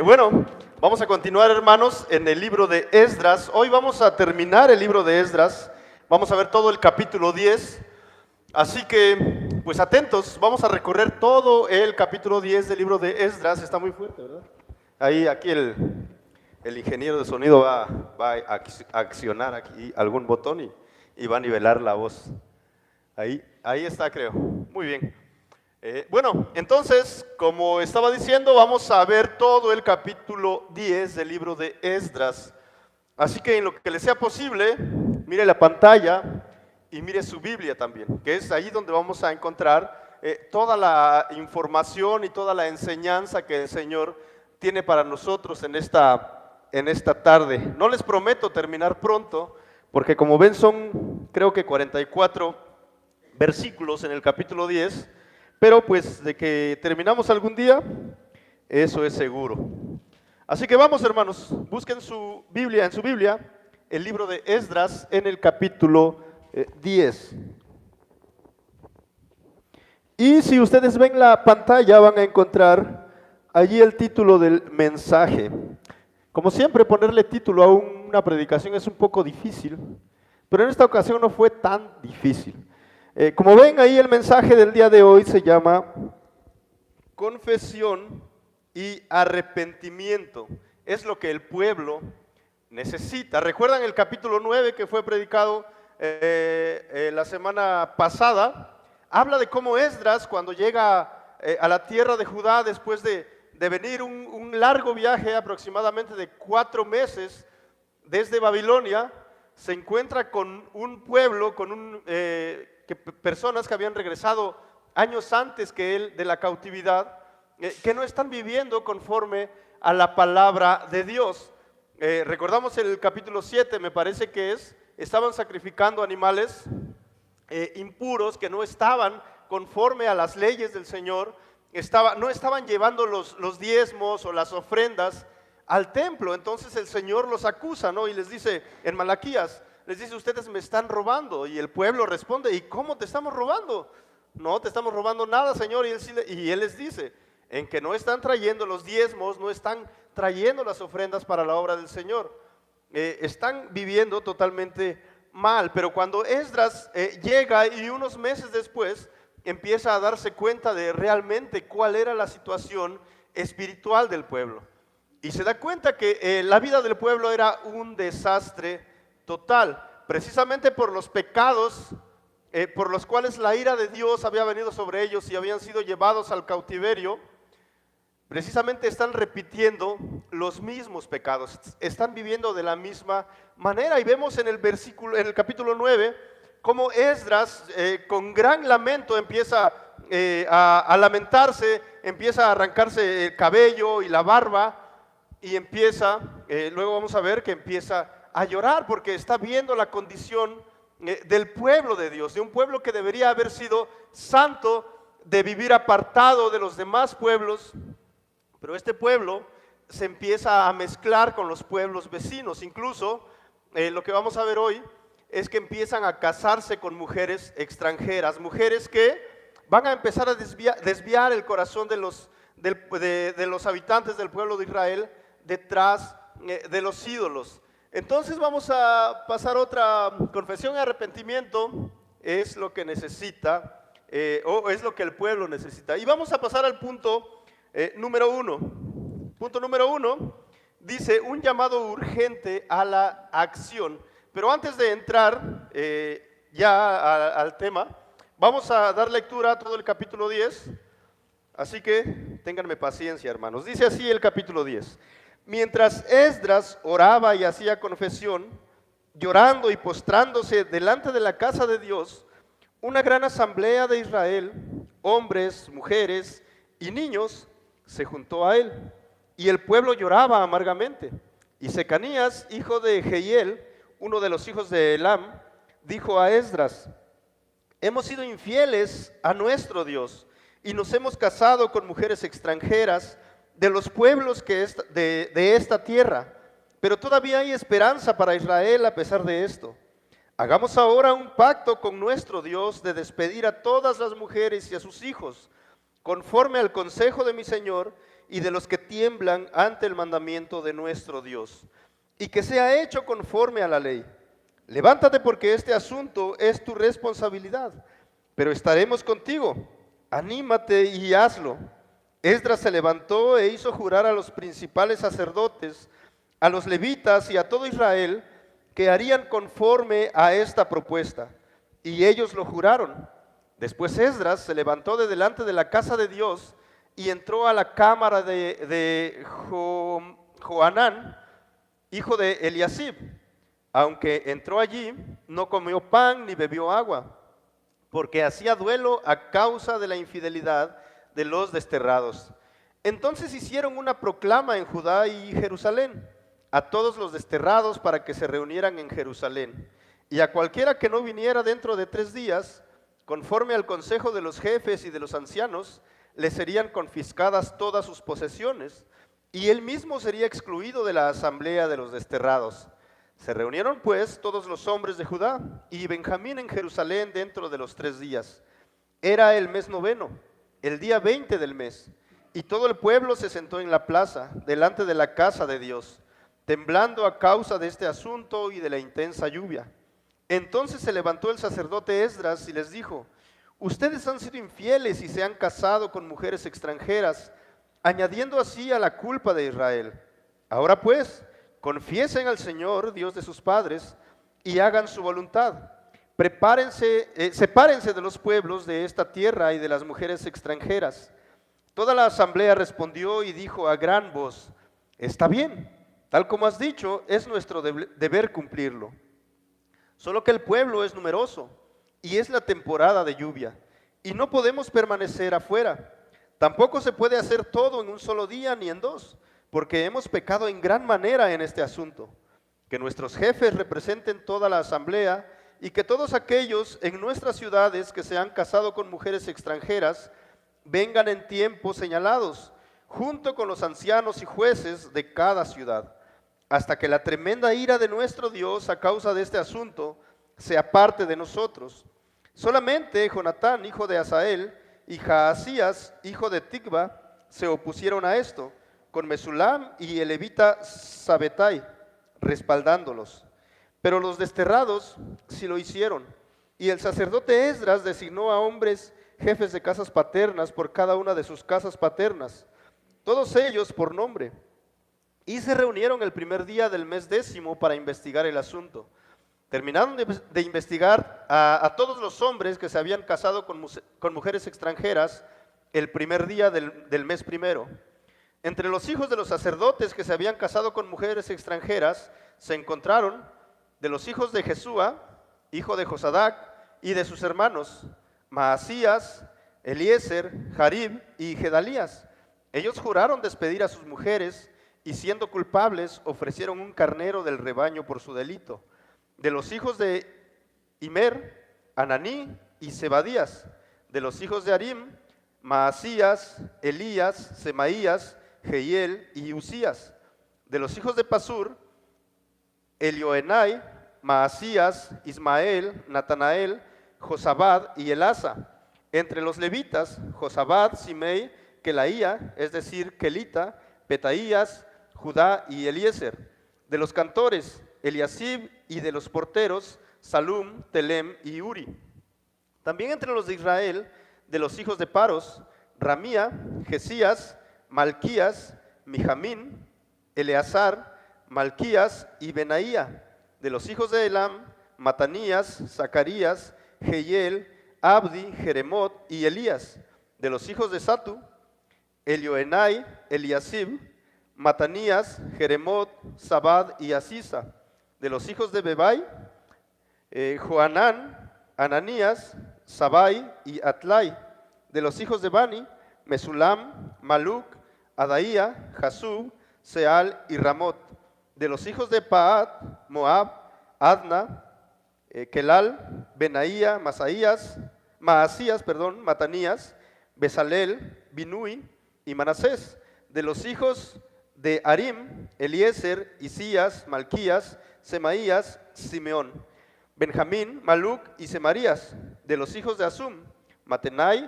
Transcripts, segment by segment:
Bueno, vamos a continuar, hermanos, en el libro de Esdras. Hoy vamos a terminar el libro de Esdras. Vamos a ver todo el capítulo 10. Así que, pues atentos, vamos a recorrer todo el capítulo 10 del libro de Esdras. Está muy fuerte, ¿verdad? Aquí el ingeniero de sonido va a accionar aquí algún botón y va a nivelar la voz. Ahí está, creo. Muy bien. Bueno, entonces, como estaba diciendo, vamos a ver todo el capítulo 10 del libro de Esdras. Así que en lo que le sea posible, mire la pantalla y mire su Biblia también, que es ahí donde vamos a encontrar toda la información y toda la enseñanza que el Señor tiene para nosotros en esta tarde. No les prometo terminar pronto, porque como ven son creo que 44 versículos en el capítulo 10, pero pues de que terminamos algún día, eso es seguro. Así que vamos, hermanos, busquen en su Biblia, el libro de Esdras en el capítulo 10. Y si ustedes ven la pantalla van a encontrar allí el título del mensaje. Como siempre, ponerle título a una predicación es un poco difícil, pero en esta ocasión no fue tan difícil. Como ven ahí, el mensaje del día de hoy se llama confesión y arrepentimiento. Es lo que el pueblo necesita. ¿Recuerdan el capítulo 9 que fue predicado la semana pasada? Habla de cómo Esdras, cuando llega a la tierra de Judá después de venir un largo viaje aproximadamente de 4 meses desde Babilonia, se encuentra con un pueblo, personas que habían regresado años antes que él de la cautividad, que no están viviendo conforme a la palabra de Dios. Recordamos el capítulo 7, me parece que estaban sacrificando animales impuros que no estaban conforme a las leyes del Señor, no estaban llevando los diezmos o las ofrendas al templo. Entonces el Señor los acusa, ¿no? Y les dice en Malaquías, les dice: ustedes me están robando. Y el pueblo responde: ¿y cómo te estamos robando? No te estamos robando nada, Señor. Y él les dice: en que no están trayendo los diezmos, no están trayendo las ofrendas para la obra del Señor. Están viviendo totalmente mal. Pero cuando Esdras llega y unos meses después empieza a darse cuenta de realmente cuál era la situación espiritual del pueblo. Y se da cuenta que la vida del pueblo era un desastre total, precisamente por los pecados por los cuales la ira de Dios había venido sobre ellos y habían sido llevados al cautiverio. Precisamente están repitiendo los mismos pecados, están viviendo de la misma manera. Y vemos en el capítulo 9, cómo Esdras con gran lamento empieza a lamentarse, empieza a arrancarse el cabello y la barba, y luego vamos a ver que empieza a llorar porque está viendo la condición del pueblo de Dios, de un pueblo que debería haber sido santo, de vivir apartado de los demás pueblos. Pero este pueblo se empieza a mezclar con los pueblos vecinos. Incluso lo que vamos a ver hoy es que empiezan a casarse con mujeres extranjeras, mujeres que van a empezar a desviar el corazón de los habitantes del pueblo de Israel detrás de los ídolos. Entonces vamos a pasar otra confesión y arrepentimiento. Es lo que necesita, o es lo que el pueblo necesita. Y vamos a pasar al punto número 1. Punto número 1 dice: un llamado urgente a la acción. Pero antes de entrar al tema, vamos a dar lectura a todo el capítulo 10. Así que ténganme paciencia, hermanos. Dice así el capítulo 10. Mientras Esdras oraba y hacía confesión, llorando y postrándose delante de la casa de Dios, una gran asamblea de Israel, hombres, mujeres y niños, se juntó a él, y el pueblo lloraba amargamente. Y Secanías, hijo de Jehiel, uno de los hijos de Elam, dijo a Esdras: hemos sido infieles a nuestro Dios y nos hemos casado con mujeres extranjeras de los pueblos de esta tierra, pero todavía hay esperanza para Israel a pesar de esto. Hagamos ahora un pacto con nuestro Dios de despedir a todas las mujeres y a sus hijos, conforme al consejo de mi Señor y de los que tiemblan ante el mandamiento de nuestro Dios, y que sea hecho conforme a la ley. Levántate, porque este asunto es tu responsabilidad, pero estaremos contigo. Anímate y hazlo. Esdras se levantó e hizo jurar a los principales sacerdotes, a los levitas y a todo Israel, que harían conforme a esta propuesta. Y ellos lo juraron. Después Esdras se levantó de delante de la casa de Dios y entró a la cámara de Johanán, hijo de Eliasib. Aunque entró allí, no comió pan ni bebió agua, porque hacía duelo a causa de la infidelidad de los desterrados. Entonces hicieron una proclama en Judá y Jerusalén a todos los desterrados para que se reunieran en Jerusalén, y a cualquiera que no viniera dentro de 3 días, conforme al consejo de los jefes y de los ancianos, le serían confiscadas todas sus posesiones, y él mismo sería excluido de la asamblea de los desterrados. Se reunieron pues todos los hombres de Judá y Benjamín en Jerusalén dentro de los 3 días. Era el mes 9, el día 20 del mes, y todo el pueblo se sentó en la plaza, delante de la casa de Dios, temblando a causa de este asunto y de la intensa lluvia. Entonces se levantó el sacerdote Esdras y les dijo: ustedes han sido infieles y se han casado con mujeres extranjeras, añadiendo así a la culpa de Israel. Ahora pues, confiesen al Señor, Dios de sus padres, y hagan su voluntad. Sepárense de los pueblos de esta tierra y de las mujeres extranjeras. Toda la asamblea respondió y dijo a gran voz: está bien, tal como has dicho, es nuestro deber cumplirlo. Solo que el pueblo es numeroso y es la temporada de lluvia, y no podemos permanecer afuera. Tampoco se puede hacer todo en un solo día ni en 2, porque hemos pecado en gran manera en este asunto. Que nuestros jefes representen toda la asamblea, y que todos aquellos en nuestras ciudades que se han casado con mujeres extranjeras vengan en tiempos señalados, junto con los ancianos y jueces de cada ciudad, hasta que la tremenda ira de nuestro Dios a causa de este asunto se aparte de nosotros. Solamente Jonatán, hijo de Asael, y Jaasías, hijo de Ticba, se opusieron a esto, con Mesulam y el levita Sabetai, respaldándolos. Pero los desterrados sí lo hicieron, y el sacerdote Esdras designó a hombres jefes de casas paternas por cada una de sus casas paternas, todos ellos por nombre. Y se reunieron el primer día del mes 10 para investigar el asunto. Terminaron de investigar a todos los hombres que se habían casado con mujeres extranjeras el primer día del mes 1. Entre los hijos de los sacerdotes que se habían casado con mujeres extranjeras se encontraron de los hijos de Jesúa, hijo de Josadac, y de sus hermanos Maasías, Eliezer, Jarib y Gedalías. Ellos juraron despedir a sus mujeres y, siendo culpables, ofrecieron un carnero del rebaño por su delito. De los hijos de Imer, Ananí y Zebadías. De los hijos de Arim, Maasías, Elías, Semaías, Jehiel y Usías. De los hijos de Pasur, Elioenai, Maasías, Ismael, Natanael, Josabad y Elasa. Entre los levitas, Josabad, Simei, Kelaía, es decir, Kelita, Petaías, Judá y Eliezer. De los cantores, Eliasib, y de los porteros, Salum, Telem y Uri. También entre los de Israel, de los hijos de Paros, Ramía, Jesías, Malquías, Mijamín, Eleazar, Malquías y Benaía. De los hijos de Elam, Matanías, Zacarías, Jehiel, Abdi, Jeremot y Elías. De los hijos de Satu, Elioenai, Eliasib, Matanías, Jeremot, Zabad y Asisa. De los hijos de Bebai, Joanán, Ananías, Sabai y Atlai. De los hijos de Bani, Mesulam, Maluc, Adaía, Jasub, Seal y Ramot. De los hijos de Paat, Moab, Adna, Kelal, Benaía, Maasías, Matanías, Besalel, Binui y Manasés. De los hijos de Arim, Eliezer, Isías, Malquías, Semaías, Simeón, Benjamín, Maluc y Semarías. De los hijos de Asum, Matenai,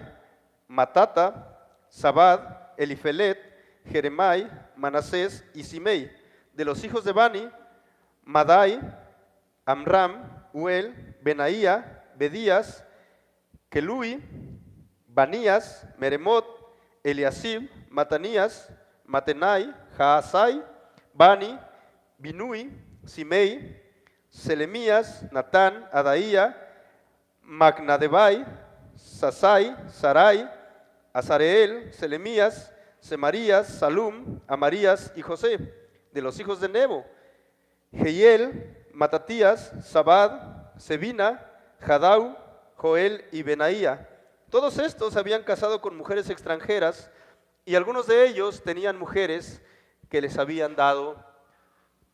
Matata, Zabad, Elifelet, Jeremai, Manasés y Simei. De los hijos de Bani, Madai, Amram, Uel, Benaía, Bedías, Kelui, Banías, Meremot, Eliasib, Matanías, Matenai, Jaasai, Bani, Binui, Simei, Selemías, Natán, Adaía, Magnadebai, Sasai, Sarai, Azareel, Selemías, Semarías, Salum, Amarías y José. De los hijos de Nebo, Jehiel, Matatías, Zabad, Sebina, Jadau, Joel y Benaía. Todos estos habían casado con mujeres extranjeras y algunos de ellos tenían mujeres que les habían dado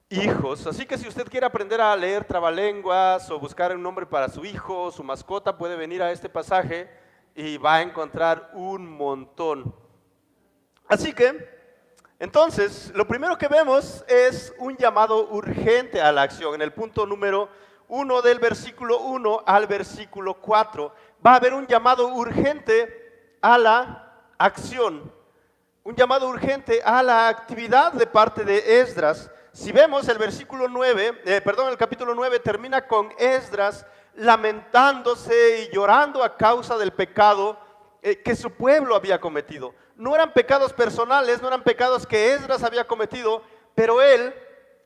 hijos. Así que si usted quiere aprender a leer trabalenguas o buscar un nombre para su hijo o su mascota, puede venir a este pasaje y va a encontrar un montón. Así que, entonces, lo primero que vemos es un llamado urgente a la acción. En el punto número 1 del versículo 1 al versículo 4, va a haber un llamado urgente a la acción. Un llamado urgente a la actividad de parte de Esdras. Si vemos el versículo 9, el capítulo 9 termina con Esdras lamentándose y llorando a causa del pecado que su pueblo había cometido. No eran pecados personales, no eran pecados que Esdras había cometido, pero él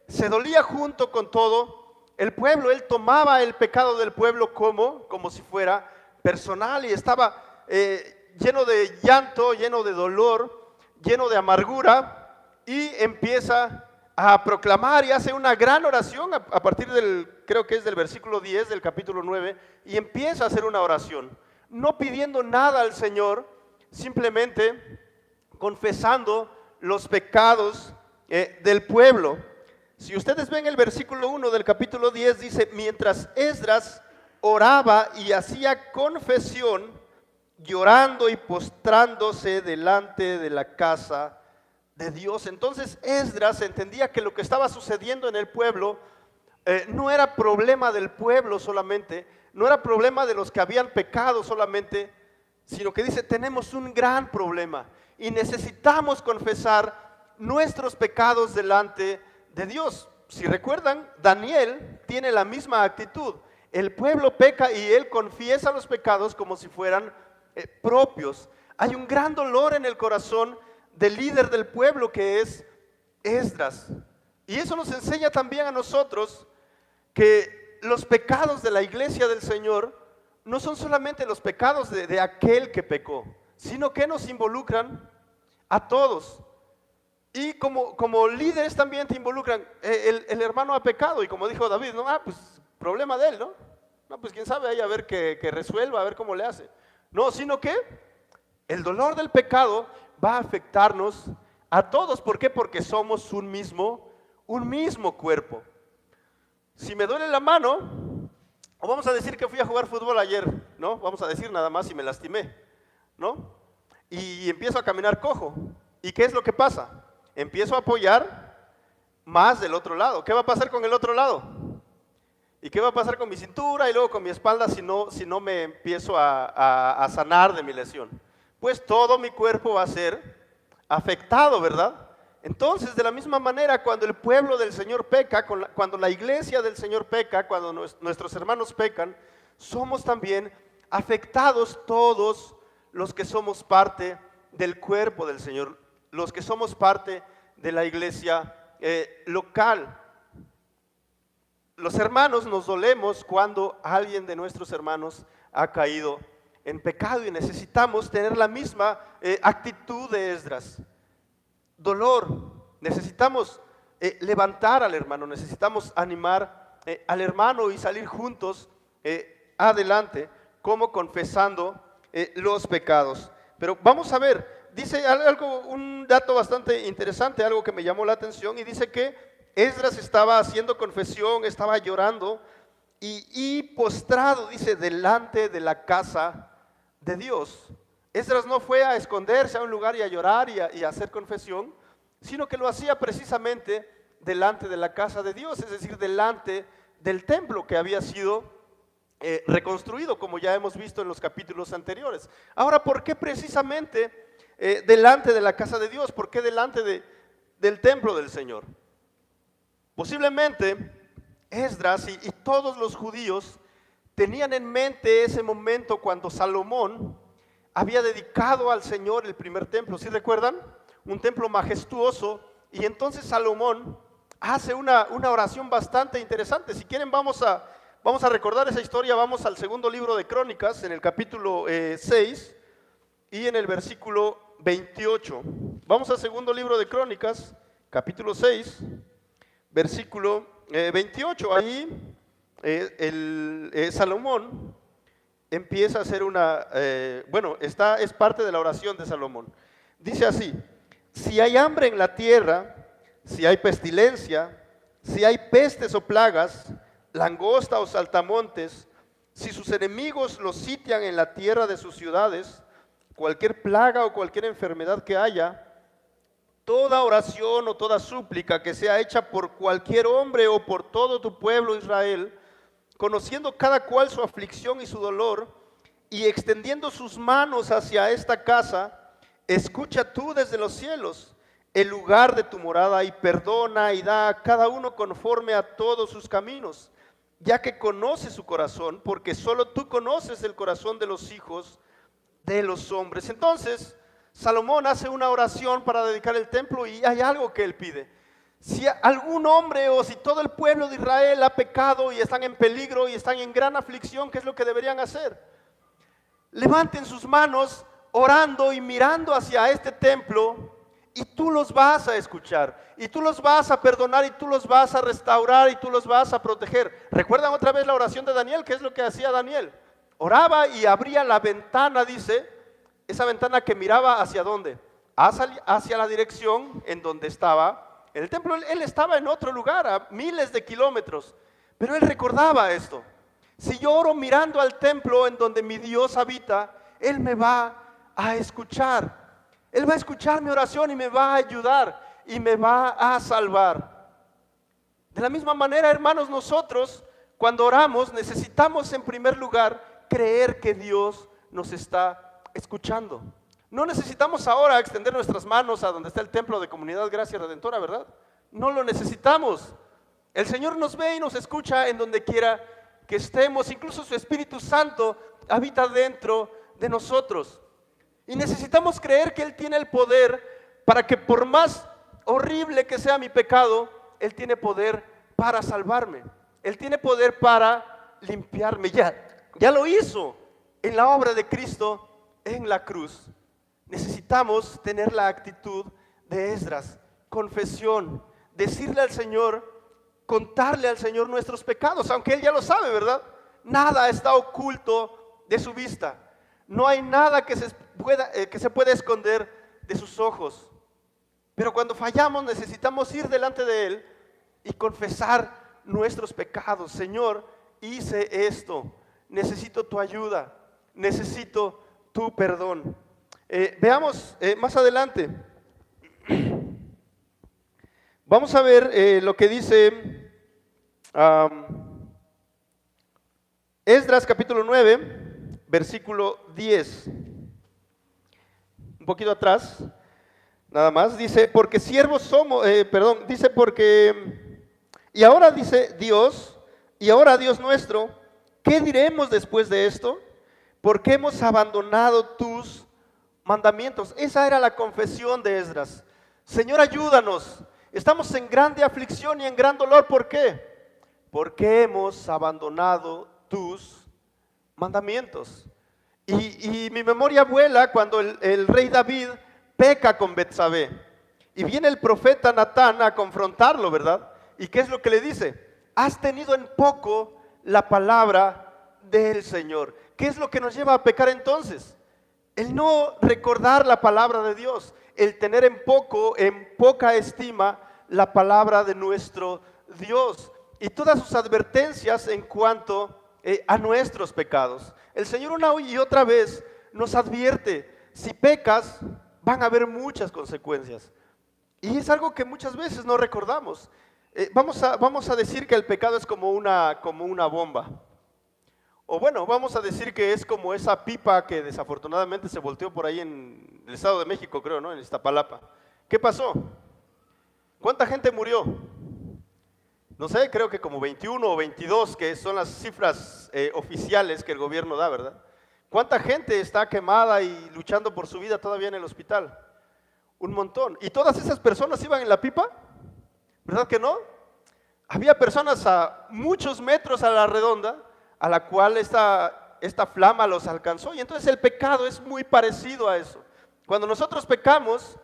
se dolía junto con todo el pueblo. Él tomaba el pecado del pueblo como si fuera personal y estaba lleno de llanto, lleno de dolor, lleno de amargura, y empieza a proclamar y hace una gran oración a partir creo que es del versículo 10 del capítulo 9, y empieza a hacer una oración, no pidiendo nada al Señor, simplemente confesando los pecados del pueblo. Si ustedes ven el versículo 1 del capítulo 10, dice: mientras Esdras oraba y hacía confesión, llorando y postrándose delante de la casa de Dios. Entonces Esdras entendía que lo que estaba sucediendo en el pueblo no era problema del pueblo solamente, no era problema de los que habían pecado solamente, sino que dice: tenemos un gran problema y necesitamos confesar nuestros pecados delante de Dios. Si recuerdan, Daniel tiene la misma actitud. El pueblo peca y él confiesa los pecados como si fueran propios. Hay un gran dolor en el corazón del líder del pueblo, que es Esdras. Y eso nos enseña también a nosotros que los pecados de la iglesia del Señor no son solamente los pecados de aquel que pecó, sino que nos involucran a todos. Y como líderes también te involucran. El hermano ha pecado y como dijo David, no, pues problema de él, ¿no? No, pues quién sabe ahí, a ver que resuelva, a ver cómo le hace. No, sino que el dolor del pecado va a afectarnos a todos. ¿Por qué? Porque somos un mismo cuerpo. Si me duele la mano, o vamos a decir que fui a jugar fútbol ayer, ¿no? Vamos a decir nada más si me lastimé, ¿no? Y empiezo a caminar cojo. ¿Y qué es lo que pasa? Empiezo a apoyar más del otro lado. ¿Qué va a pasar con el otro lado? ¿Y qué va a pasar con mi cintura y luego con mi espalda si no me empiezo a sanar de mi lesión? Pues todo mi cuerpo va a ser afectado, ¿verdad? Entonces, de la misma manera, cuando el pueblo del Señor peca, cuando la iglesia del Señor peca, cuando nuestros hermanos pecan, somos también afectados todos los que somos parte del cuerpo del Señor, los que somos parte de la iglesia local. Los hermanos nos dolemos cuando alguien de nuestros hermanos ha caído en pecado y necesitamos tener la misma actitud de Esdras. Dolor, necesitamos levantar al hermano, necesitamos animar al hermano y salir juntos adelante, como confesando los pecados. Pero vamos a ver, dice un dato bastante interesante, algo que me llamó la atención, y dice que Esdras estaba haciendo confesión, estaba llorando y postrado, dice, delante de la casa de Dios. Esdras no fue a esconderse a un lugar y a llorar y a hacer confesión, sino que lo hacía precisamente delante de la casa de Dios, es decir, delante del templo que había sido reconstruido, como ya hemos visto en los capítulos anteriores. Ahora, ¿por qué precisamente delante de la casa de Dios? ¿Por qué delante del templo del Señor? Posiblemente Esdras y todos los judíos tenían en mente ese momento cuando Salomón había dedicado al Señor el primer templo. ¿Sí recuerdan? Un templo majestuoso. Y entonces Salomón hace una oración bastante interesante. Si quieren vamos a recordar esa historia. Vamos al segundo libro de Crónicas, en el capítulo 6 y en el versículo 28. Vamos al segundo libro de Crónicas, capítulo 6, versículo 28. Ahí Salomón empieza a hacer es parte de la oración de Salomón. Dice así: si hay hambre en la tierra, si hay pestilencia, si hay pestes o plagas, langosta o saltamontes, si sus enemigos los sitian en la tierra de sus ciudades, cualquier plaga o cualquier enfermedad que haya, toda oración o toda súplica que sea hecha por cualquier hombre o por todo tu pueblo Israel, conociendo cada cual su aflicción y su dolor, y extendiendo sus manos hacia esta casa, escucha tú desde los cielos el lugar de tu morada, y perdona y da a cada uno conforme a todos sus caminos, ya que conoces su corazón, porque solo tú conoces el corazón de los hijos de los hombres. Entonces Salomón hace una oración para dedicar el templo, y hay algo que él pide. Si algún hombre o si todo el pueblo de Israel ha pecado y están en peligro y están en gran aflicción, ¿qué es lo que deberían hacer? Levanten sus manos orando y mirando hacia este templo, y tú los vas a escuchar, y tú los vas a perdonar, y tú los vas a restaurar, y tú los vas a proteger. ¿Recuerdan otra vez la oración de Daniel? ¿Qué es lo que hacía Daniel? Oraba y abría la ventana, dice, esa ventana que miraba ¿hacia dónde? Hacia la dirección en donde estaba el templo. Él estaba en otro lugar, a miles de kilómetros, pero él recordaba esto: si yo oro mirando al templo en donde mi Dios habita, Él me va a escuchar. Él va a escuchar mi oración y me va a ayudar y me va a salvar. De la misma manera, hermanos, nosotros cuando oramos necesitamos en primer lugar creer que Dios nos está escuchando. No necesitamos ahora extender nuestras manos a donde está el templo de Comunidad Gracia Redentora, ¿verdad? No lo necesitamos. El Señor nos ve y nos escucha en donde quiera que estemos. Incluso su Espíritu Santo habita dentro de nosotros. Y necesitamos creer que Él tiene el poder para que, por más horrible que sea mi pecado, Él tiene poder para salvarme. Él tiene poder para limpiarme. Ya lo hizo en la obra de Cristo en la cruz. Necesitamos tener la actitud de Esdras: confesión, decirle al Señor, contarle al Señor nuestros pecados, aunque Él ya lo sabe, ¿verdad? Nada está oculto de su vista. No hay nada que se pueda esconder de sus ojos. Pero cuando fallamos necesitamos ir delante de Él y confesar nuestros pecados. Señor, hice esto, necesito tu ayuda, necesito tu perdón. Veamos más adelante. Vamos a ver lo que dice Esdras capítulo 9, versículo 10. Un poquito atrás, nada más. Dice, porque siervos somos, dice y ahora dice Dios, y ahora Dios nuestro, ¿qué diremos después de esto? Porque hemos abandonado tus mandamientos. Esa era la confesión de Esdras. Señor, ayúdanos. Estamos en grande aflicción y en gran dolor. ¿Por qué? Porque hemos abandonado tus mandamientos. Y mi memoria vuela cuando el rey David peca con Betsabé. Y viene el profeta Natán a confrontarlo, ¿verdad? ¿Y qué es lo que le dice? Has tenido en poco la palabra del Señor. ¿Qué es lo que nos lleva a pecar entonces? El no recordar la palabra de Dios, el tener en poca estima la palabra de nuestro Dios y todas sus advertencias en cuanto a nuestros pecados. El Señor una y otra vez nos advierte: si pecas, van a haber muchas consecuencias. Y es algo que muchas veces no recordamos. Vamos a decir que el pecado es como una bomba. O bueno, vamos a decir que es como esa pipa que desafortunadamente se volteó por ahí en el Estado de México, creo, ¿no? En Iztapalapa. ¿Qué pasó? ¿Cuánta gente murió? No sé, creo que como 21 o 22, que son las cifras oficiales que el gobierno da, ¿verdad? ¿Cuánta gente está quemada y luchando por su vida todavía en el hospital? Un montón. ¿Y todas esas personas iban en la pipa? ¿Verdad que no? Había personas a muchos metros a la redonda a la cual esta flama los alcanzó. Y entonces el pecado es muy parecido a eso. Cuando nosotros pecamos,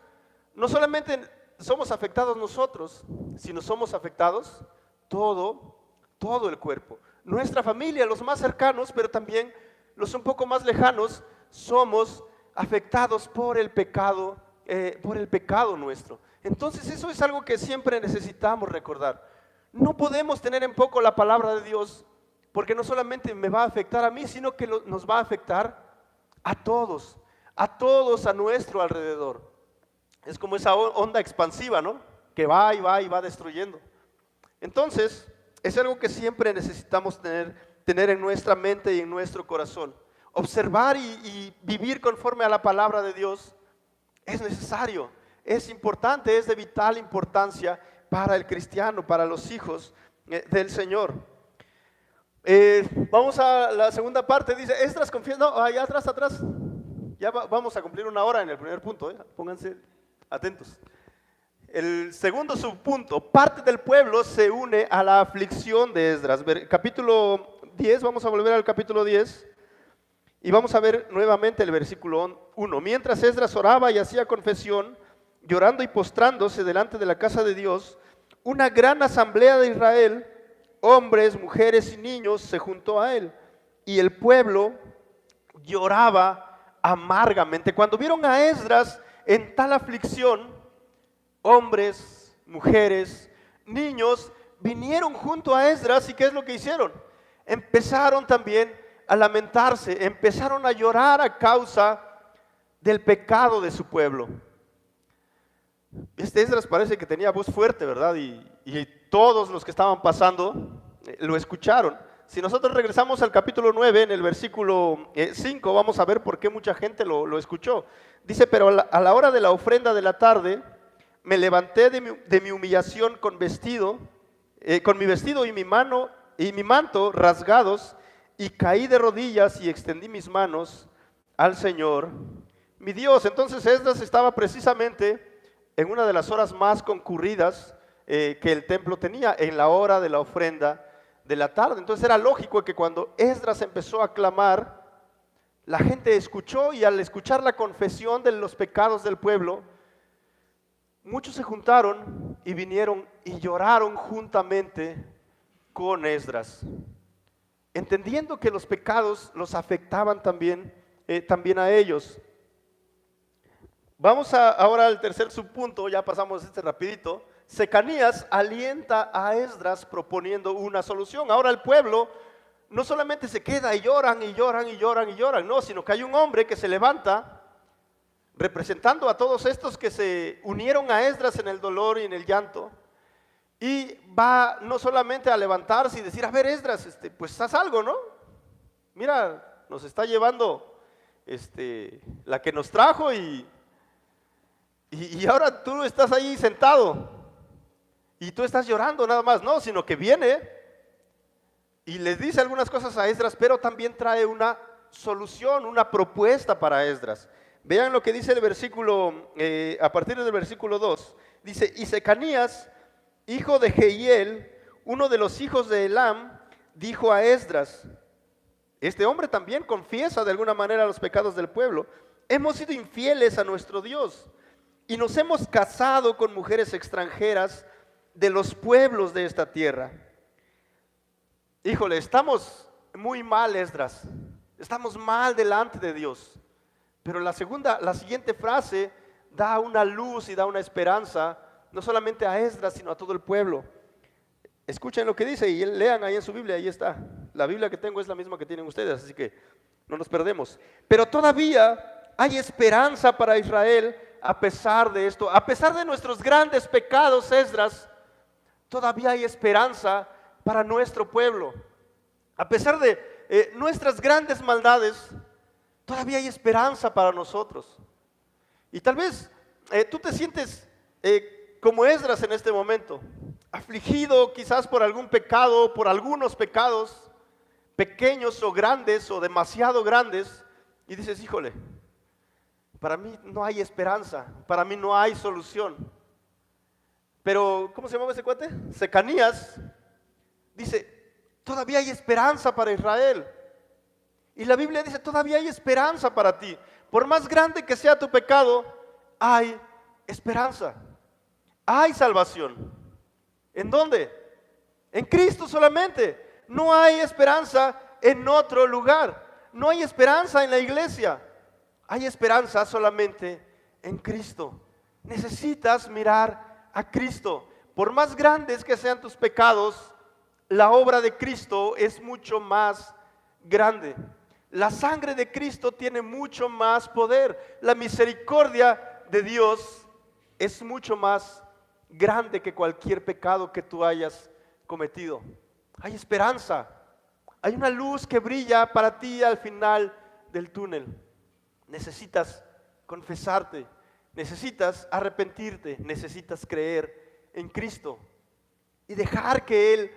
no solamente somos afectados nosotros, sino somos afectados todo el cuerpo. Nuestra familia, los más cercanos, pero también los un poco más lejanos, somos afectados por el pecado nuestro. Entonces eso es algo que siempre necesitamos recordar. No podemos tener en poco la palabra de Dios, porque no solamente me va a afectar a mí, sino que nos va a afectar a todos a nuestro alrededor. Es como esa onda expansiva, ¿no? Que va y va y va destruyendo. Entonces, es algo que siempre necesitamos tener en nuestra mente y en nuestro corazón. Observar y vivir conforme a la palabra de Dios es necesario, es importante, es de vital importancia para el cristiano, para los hijos del Señor. Vamos a la segunda parte, dice, Esdras confiesa, no, allá atrás, ya vamos a cumplir una hora en el primer punto, pónganse atentos. El segundo subpunto, parte del pueblo se une a la aflicción de Esdras. Capítulo 10, vamos a volver al capítulo 10 y vamos a ver nuevamente el versículo 1. Mientras Esdras oraba y hacía confesión, llorando y postrándose delante de la casa de Dios, una gran asamblea de Israel, hombres, mujeres y niños, se juntó a él. Y el pueblo lloraba amargamente. Cuando vieron a Esdras en tal aflicción, hombres, mujeres, niños, vinieron junto a Esdras y ¿qué es lo que hicieron? Empezaron también a lamentarse, empezaron a llorar a causa del pecado de su pueblo. Este Esdras parece que tenía voz fuerte, ¿verdad? Y todos los que estaban pasando lo escucharon. Si nosotros regresamos al capítulo 9, en el versículo 5, vamos a ver por qué mucha gente lo escuchó. Dice, pero a la hora de la ofrenda de la tarde, me levanté de mi humillación con mi vestido y mi manto rasgados, y caí de rodillas y extendí mis manos al Señor, mi Dios. Entonces Esdras estaba precisamente en una de las horas más concurridas que el templo tenía, en la hora de la ofrenda de la tarde. Entonces era lógico que cuando Esdras empezó a clamar, la gente escuchó, y al escuchar la confesión de los pecados del pueblo, muchos se juntaron y vinieron y lloraron juntamente con Esdras, entendiendo que los pecados los afectaban también a ellos. Vamos ahora al tercer subpunto, ya pasamos rapidito. Sekanías alienta a Esdras proponiendo una solución. Ahora el pueblo no solamente se queda y lloran, no, sino que hay un hombre que se levanta representando a todos estos que se unieron a Esdras en el dolor y en el llanto, y va no solamente a levantarse y decir, a ver Esdras, pues haz algo, ¿no? Mira, nos está llevando la que nos trajo y ahora tú estás ahí sentado y tú estás llorando nada más, no, sino que viene y les dice algunas cosas a Esdras, pero también trae una solución, una propuesta para Esdras. Vean lo que dice el versículo, a partir del versículo 2, dice, y Sekanías, hijo de Jehiel, uno de los hijos de Elam, dijo a Esdras, este hombre también confiesa de alguna manera los pecados del pueblo, hemos sido infieles a nuestro Dios y nos hemos casado con mujeres extranjeras de los pueblos de esta tierra. Híjole, estamos muy mal, Esdras, estamos mal delante de Dios. Pero la siguiente frase da una luz y da una esperanza, no solamente a Esdras, sino a todo el pueblo. Escuchen lo que dice y lean ahí en su Biblia, ahí está. La Biblia que tengo es la misma que tienen ustedes, así que no nos perdemos. Pero todavía hay esperanza para Israel a pesar de esto. A pesar de nuestros grandes pecados, Esdras, todavía hay esperanza para nuestro pueblo. A pesar nuestras grandes maldades, todavía hay esperanza para nosotros. Y tal vez tú te sientes como Esdras en este momento, afligido quizás por algún pecado, por algunos pecados, pequeños o grandes o demasiado grandes, y dices, híjole, para mí no hay esperanza, para mí no hay solución. Pero, ¿cómo se llamaba ese cuate? Secanías dice, todavía hay esperanza para Israel. Y la Biblia dice, todavía hay esperanza para ti. Por más grande que sea tu pecado, hay esperanza. Hay salvación. ¿En dónde? En Cristo solamente. No hay esperanza en otro lugar. No hay esperanza en la iglesia. Hay esperanza solamente en Cristo. Necesitas mirar a Cristo. Por más grandes que sean tus pecados, la obra de Cristo es mucho más grande. La sangre de Cristo tiene mucho más poder. La misericordia de Dios es mucho más grande que cualquier pecado que tú hayas cometido. Hay esperanza. Hay una luz que brilla para ti al final del túnel. Necesitas confesarte, necesitas arrepentirte, necesitas creer en Cristo y dejar que Él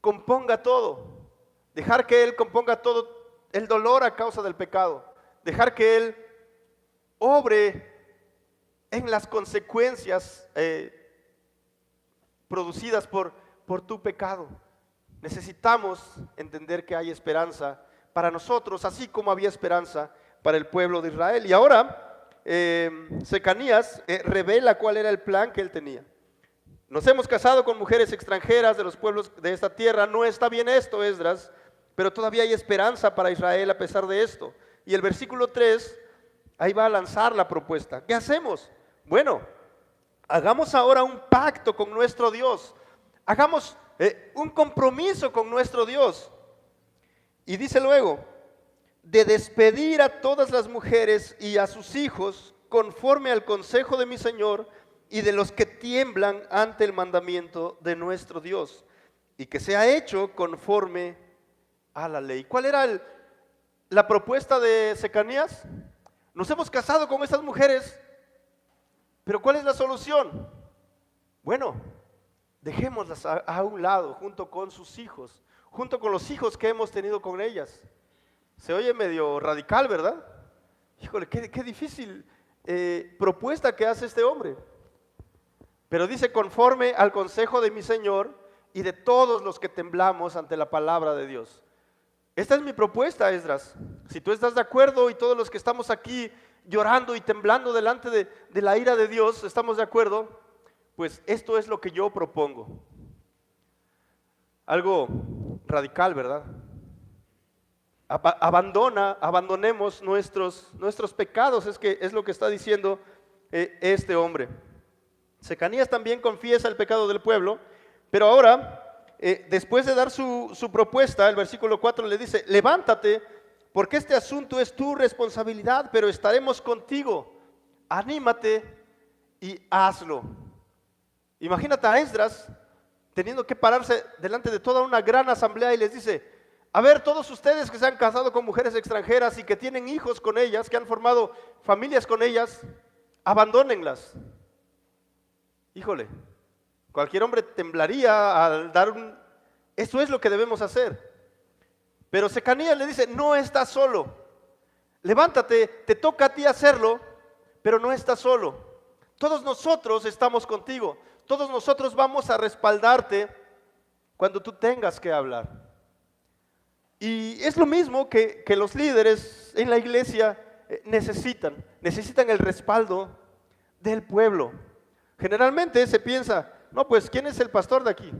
componga todo, dejar que Él componga todo el dolor a causa del pecado, dejar que Él obre en las consecuencias producidas por tu pecado. Necesitamos entender que hay esperanza para nosotros, así como había esperanza para el pueblo de Israel. Y ahora Secanías revela cuál era el plan que él tenía. Nos hemos casado con mujeres extranjeras de los pueblos de esta tierra. No está bien esto, Esdras, pero todavía hay esperanza para Israel a pesar de esto. Y el versículo 3, ahí va a lanzar la propuesta. ¿Qué hacemos? Bueno, hagamos ahora un pacto con nuestro Dios. Hagamos un compromiso con nuestro Dios. Y dice luego, de despedir a todas las mujeres y a sus hijos conforme al consejo de mi Señor y de los que tiemblan ante el mandamiento de nuestro Dios, y que sea hecho conforme a la ley. ¿Cuál era la propuesta de Secanías? Nos hemos casado con estas mujeres, pero ¿cuál es la solución? Bueno, dejémoslas a un lado junto con sus hijos, junto con los hijos que hemos tenido con ellas. Se oye medio radical, ¿verdad? Híjole, qué difícil propuesta que hace este hombre. Pero dice, conforme al consejo de mi Señor y de todos los que temblamos ante la palabra de Dios. Esta es mi propuesta, Esdras. Si tú estás de acuerdo y todos los que estamos aquí llorando y temblando delante de la ira de Dios, estamos de acuerdo, pues esto es lo que yo propongo. Algo radical, ¿verdad? Abandonemos nuestros pecados, es lo que está diciendo este hombre. Secanías también confiesa el pecado del pueblo, pero ahora, después de dar su propuesta, el versículo 4 le dice, levántate, porque este asunto es tu responsabilidad, pero estaremos contigo, anímate y hazlo. Imagínate a Esdras teniendo que pararse delante de toda una gran asamblea y les dice, a ver, todos ustedes que se han casado con mujeres extranjeras y que tienen hijos con ellas, que han formado familias con ellas, abandónenlas. Híjole, cualquier hombre temblaría al dar eso es lo que debemos hacer. Pero Secanías le dice, no estás solo. Levántate, te toca a ti hacerlo, pero no estás solo. Todos nosotros estamos contigo. Todos nosotros vamos a respaldarte cuando tú tengas que hablar. Y es lo mismo que los líderes en la iglesia necesitan el respaldo del pueblo. Generalmente se piensa, no, pues, ¿quién es el pastor de aquí?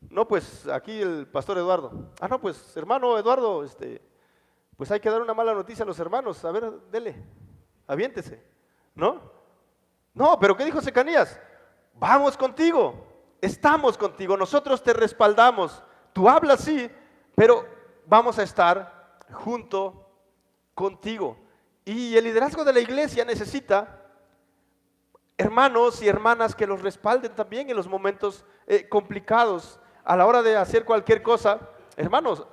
No, pues, aquí el pastor Eduardo. Ah, no, pues, hermano Eduardo, pues hay que dar una mala noticia a los hermanos. A ver, dele, aviéntese, ¿no? No, pero ¿qué dijo Secanías? Vamos contigo, estamos contigo, nosotros te respaldamos. Tú hablas sí, pero vamos a estar junto contigo. Y el liderazgo de la iglesia necesita hermanos y hermanas que los respalden también en los momentos complicados. A la hora de hacer cualquier cosa, hermanos,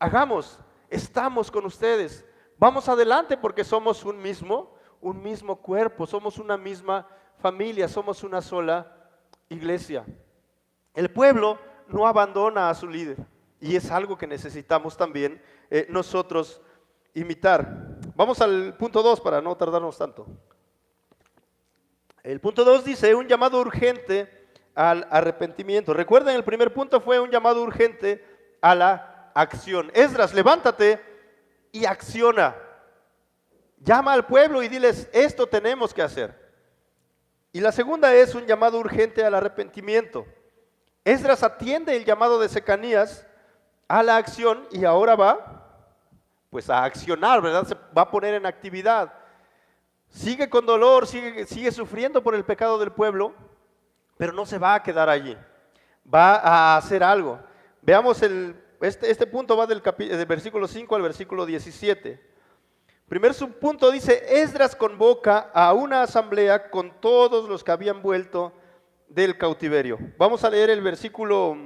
hagamos, estamos con ustedes, vamos adelante porque somos un mismo cuerpo, somos una misma familia, somos una sola iglesia. El pueblo no abandona a su líder y es algo que necesitamos también nosotros imitar. Vamos al punto 2 para no tardarnos tanto. El punto 2 dice un llamado urgente al arrepentimiento. Recuerden, el primer punto fue un llamado urgente a la acción. Esdras, levántate y acciona. Llama al pueblo y diles, esto tenemos que hacer. Y la segunda es un llamado urgente al arrepentimiento. Esdras atiende el llamado de Secanías a la acción y ahora va pues a accionar, ¿verdad? Se va a poner en actividad. Sigue con dolor, sigue sufriendo por el pecado del pueblo, pero no se va a quedar allí. Va a hacer algo. Veamos este punto va del versículo 5 al versículo 17. Primer subpunto dice, Esdras convoca a una asamblea con todos los que habían vuelto del cautiverio. Vamos a leer el versículo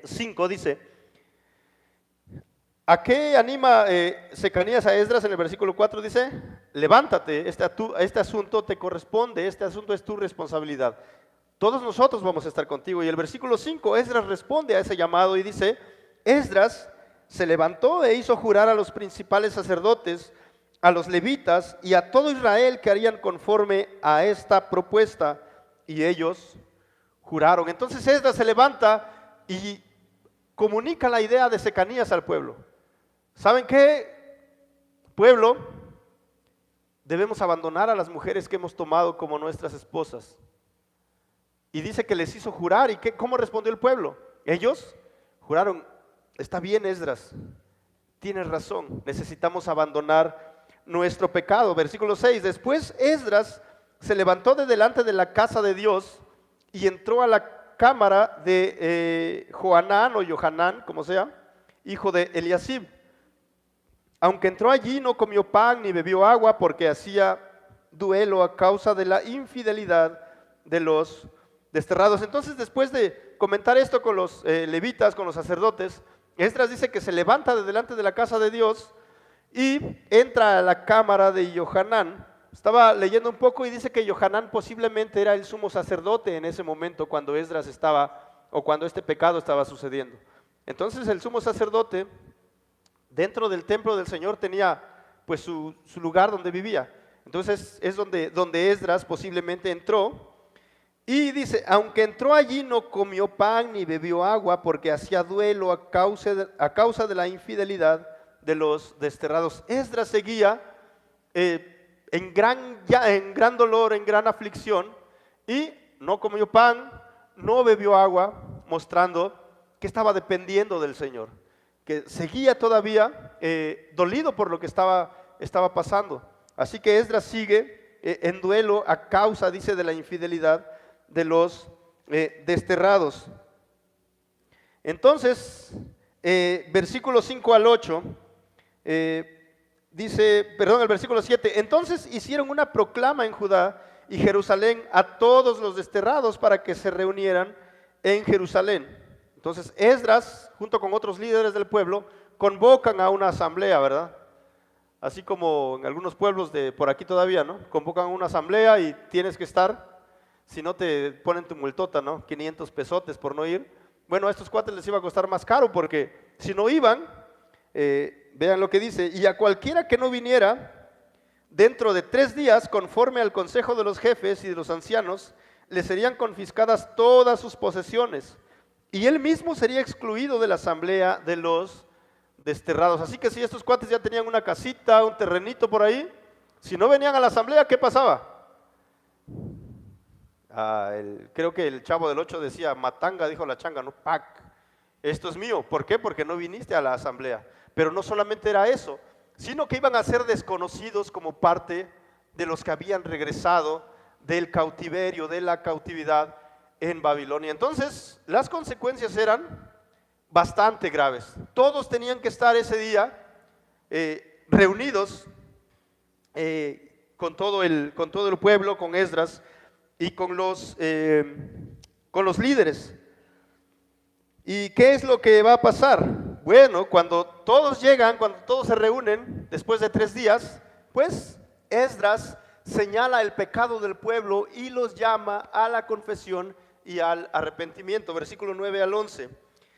5, dice, ¿a qué anima Secanías a Esdras en el versículo 4? Dice, levántate, este asunto te corresponde, este asunto es tu responsabilidad. Todos nosotros vamos a estar contigo. Y el versículo 5, Esdras responde a ese llamado y dice, Esdras se levantó e hizo jurar a los principales sacerdotes, a los levitas y a todo Israel que harían conforme a esta propuesta. Y ellos juraron. Entonces Esdras se levanta y comunica la idea de Secanías al pueblo. ¿Saben qué, pueblo? Debemos abandonar a las mujeres que hemos tomado como nuestras esposas. Y dice que les hizo jurar. ¿Y cómo respondió el pueblo? Ellos juraron, está bien Esdras, tienes razón, necesitamos abandonar nuestro pecado. Versículo 6, después Esdras se levantó de delante de la casa de Dios y entró a la cámara de Johanán o Johanán, como sea, hijo de Eliasib. Aunque entró allí, no comió pan ni bebió agua porque hacía duelo a causa de la infidelidad de los desterrados. Entonces, después de comentar esto con los levitas, con los sacerdotes, Esdras dice que se levanta de delante de la casa de Dios y entra a la cámara de Johanán. Estaba leyendo un poco y dice que Johanán posiblemente era el sumo sacerdote en ese momento cuando Esdras estaba, o cuando este pecado estaba sucediendo. Entonces el sumo sacerdote dentro del templo del Señor tenía pues su lugar donde vivía. Entonces es donde Esdras posiblemente entró. Y dice, aunque entró allí no comió pan ni bebió agua porque hacía duelo a causa de la infidelidad de los desterrados. Esdras seguía en gran dolor, en gran aflicción y no comió pan, no bebió agua, mostrando que estaba dependiendo del Señor, que seguía todavía dolido por lo que estaba pasando. Así que Esdras sigue en duelo a causa, dice, de la infidelidad de los desterrados. Entonces, versículos 5 al 8, el versículo 7, entonces hicieron una proclama en Judá y Jerusalén a todos los desterrados para que se reunieran en Jerusalén. Entonces Esdras, junto con otros líderes del pueblo, convocan a una asamblea, ¿verdad? Así como en algunos pueblos de por aquí todavía, ¿no? Convocan a una asamblea y tienes que estar. Si no te ponen tu multota, ¿no? 500 pesotes por no ir. Bueno, a estos cuates les iba a costar más caro porque si no iban, vean lo que dice, y a cualquiera que no viniera, dentro de 3 días, conforme al consejo de los jefes y de los ancianos, le serían confiscadas todas sus posesiones, y él mismo sería excluido de la asamblea de los desterrados. Así que si estos cuates ya tenían una casita, un terrenito por ahí, si no venían a la asamblea, ¿qué pasaba? Creo que el Chavo del 8 decía, matanga, dijo la changa, no, pac, esto es mío. ¿Por qué? Porque no viniste a la asamblea. Pero no solamente era eso, sino que iban a ser desconocidos como parte de los que habían regresado del cautiverio, de la cautividad en Babilonia. Entonces, las consecuencias eran bastante graves. Todos tenían que estar ese día reunidos con todo el pueblo, con Esdras y con los líderes. ¿Y qué es lo que va a pasar? Bueno, cuando todos llegan, cuando todos se reúnen, después de 3 días, pues Esdras señala el pecado del pueblo y los llama a la confesión y al arrepentimiento. Versículo 9 al 11.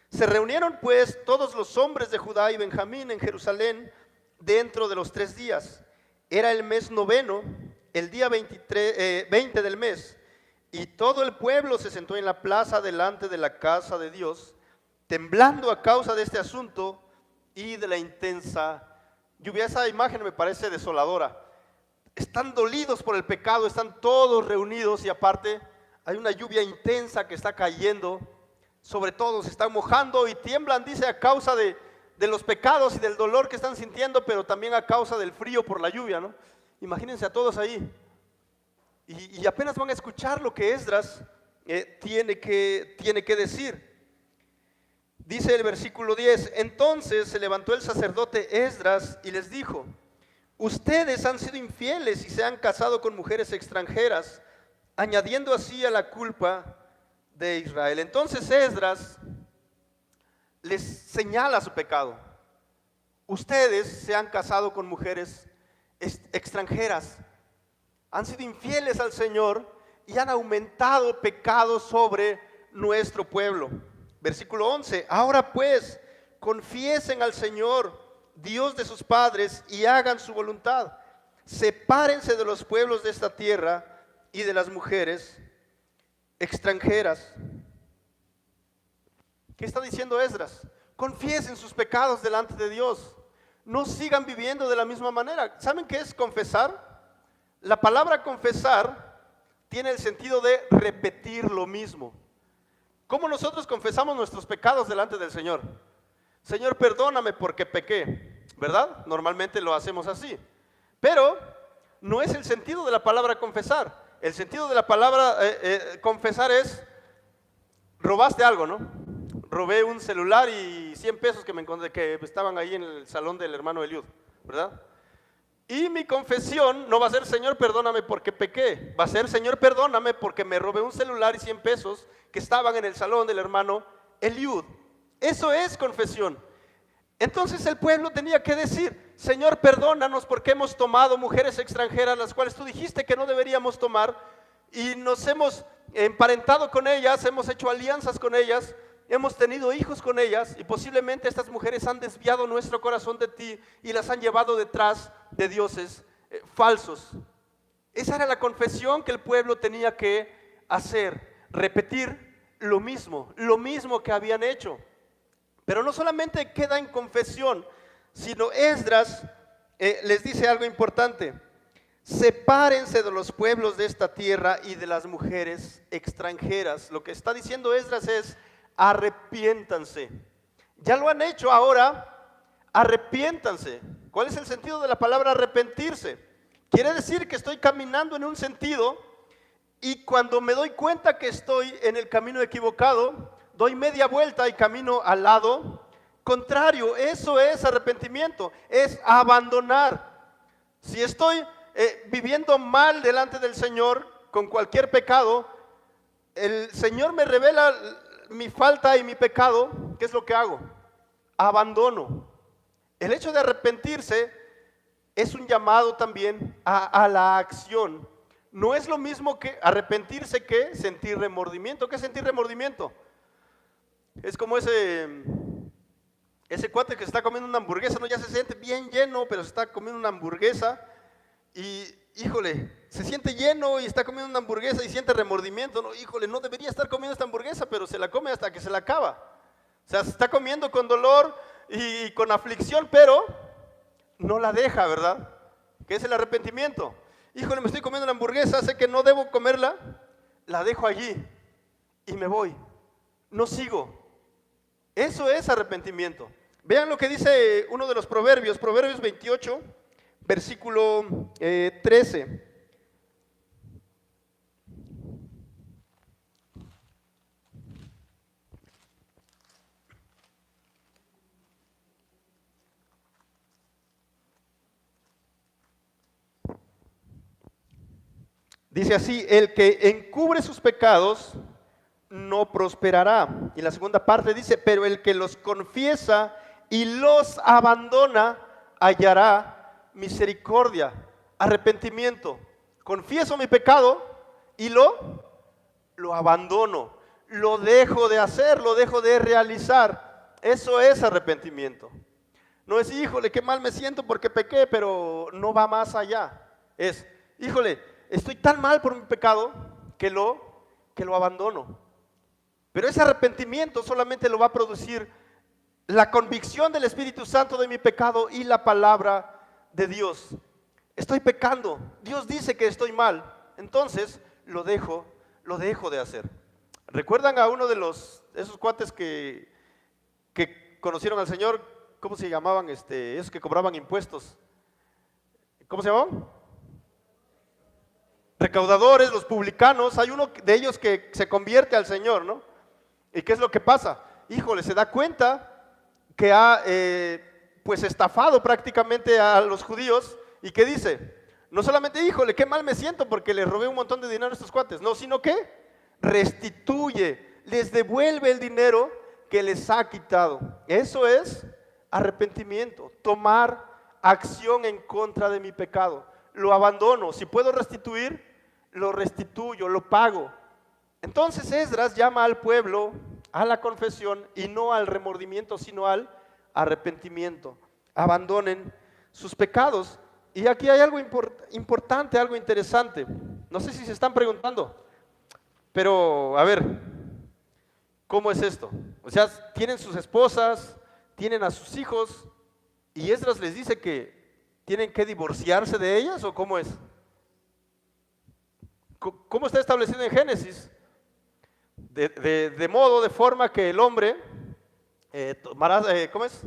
Se reunieron pues todos los hombres de Judá y Benjamín en Jerusalén dentro de los 3 días. Era el mes noveno, el día 20 del mes, y todo el pueblo se sentó en la plaza delante de la casa de Dios, temblando a causa de este asunto y de la intensa lluvia. Esa imagen me parece desoladora. Están dolidos por el pecado, están todos reunidos y aparte hay una lluvia intensa que está cayendo sobre todos, se están mojando y tiemblan, dice, a causa de los pecados y del dolor que están sintiendo, pero también a causa del frío por la lluvia, ¿no? Imagínense a todos ahí. Y apenas van a escuchar lo que Esdras tiene que decir. Dice el versículo 10, entonces se levantó el sacerdote Esdras y les dijo, ustedes han sido infieles y se han casado con mujeres extranjeras, añadiendo así a la culpa de Israel. Entonces Esdras les señala su pecado. Ustedes se han casado con mujeres extranjeras, han sido infieles al Señor y han aumentado pecado sobre nuestro pueblo. Versículo 11, ahora pues confiesen al Señor, Dios de sus padres, y hagan su voluntad. Sepárense de los pueblos de esta tierra y de las mujeres extranjeras. ¿Qué está diciendo Esdras? Confiesen sus pecados delante de Dios. No sigan viviendo de la misma manera. ¿Saben qué es confesar? La palabra confesar tiene el sentido de repetir lo mismo. ¿Cómo nosotros confesamos nuestros pecados delante del Señor? Señor, perdóname porque pequé, ¿verdad? Normalmente lo hacemos así. Pero no es el sentido de la palabra confesar. El sentido de la palabra confesar es, robaste algo, ¿no? Robé un celular y 100 pesos que me encontré, que estaban ahí en el salón del hermano Eliud, ¿verdad? Y mi confesión no va a ser, Señor, perdóname porque pequé. Va a ser, Señor, perdóname porque me robé un celular y 100 pesos que estaban en el salón del hermano Eliud. Eso es confesión. Entonces el pueblo tenía que decir, Señor, perdónanos porque hemos tomado mujeres extranjeras, las cuales tú dijiste que no deberíamos tomar, y nos hemos emparentado con ellas, hemos hecho alianzas con ellas, hemos tenido hijos con ellas, y posiblemente estas mujeres han desviado nuestro corazón de ti y las han llevado detrás de dioses falsos. Esa era la confesión que el pueblo tenía que hacer, repetir lo mismo que habían hecho. Pero no solamente queda en confesión, sino Esdras les dice algo importante. Sepárense de los pueblos de esta tierra y de las mujeres extranjeras. Lo que está diciendo Esdras es, arrepiéntanse. Ya lo han hecho, ahora arrepiéntanse. ¿Cuál es el sentido de la palabra arrepentirse? Quiere decir que estoy caminando en un sentido y cuando me doy cuenta que estoy en el camino equivocado, doy media vuelta y camino al lado contrario. Eso es arrepentimiento, es abandonar. Si estoy viviendo mal delante del Señor con cualquier pecado, el Señor me revela mi falta y mi pecado. ¿Qué es lo que hago? Abandono. El hecho de arrepentirse es un llamado también a la acción. No es lo mismo que arrepentirse que sentir remordimiento. ¿Qué es sentir remordimiento? Es como ese cuate que está comiendo una hamburguesa, ¿no? Ya se siente bien lleno, pero se está comiendo una hamburguesa y, híjole, se siente lleno y está comiendo una hamburguesa y siente remordimiento, ¿no? Híjole, no debería estar comiendo esta hamburguesa, pero se la come hasta que se la acaba. O sea, se está comiendo con dolor y con aflicción, pero no la deja, ¿verdad? ¿Qué es el arrepentimiento? Híjole, me estoy comiendo una hamburguesa, sé que no debo comerla, la dejo allí y me voy, no sigo. Eso es arrepentimiento. Vean lo que dice uno de los proverbios, Proverbios 28, versículo 13. Dice así, el que encubre sus pecados no prosperará. Y la segunda parte dice, pero el que los confiesa y los abandona, hallará misericordia, arrepentimiento. Confieso mi pecado y lo abandono, lo dejo de hacer, lo dejo de realizar. Eso es arrepentimiento. No es, híjole, qué mal me siento porque pequé, pero no va más allá. Es, híjole, estoy tan mal por mi pecado que lo abandono. Pero ese arrepentimiento solamente lo va a producir la convicción del Espíritu Santo de mi pecado y la palabra de Dios. Estoy pecando, Dios dice que estoy mal, entonces lo dejo de hacer. ¿Recuerdan a uno de esos cuates que conocieron al Señor? ¿Cómo se llamaban? Esos que cobraban impuestos. ¿Cómo se llamaban? Recaudadores, los publicanos. Hay uno de ellos que se convierte al Señor, ¿no? ¿Y qué es lo que pasa? Híjole, se da cuenta que ha pues estafado prácticamente a los judíos. ¿Y qué dice? No solamente, híjole, qué mal me siento porque les robé un montón de dinero a estos cuates. No, sino que restituye, les devuelve el dinero que les ha quitado. Eso es arrepentimiento, tomar acción en contra de mi pecado. Lo abandono, si puedo restituir, lo restituyo, lo pago. Entonces Esdras llama al pueblo a la confesión y no al remordimiento, sino al arrepentimiento. Abandonen sus pecados. Y aquí hay algo importante, algo interesante. No sé si se están preguntando, pero a ver, ¿cómo es esto? O sea, tienen sus esposas, tienen a sus hijos, y Esdras les dice que tienen que divorciarse de ellas, ¿o cómo es? ¿Cómo está establecido en Génesis? De modo, de forma que el hombre tomará, ¿cómo es?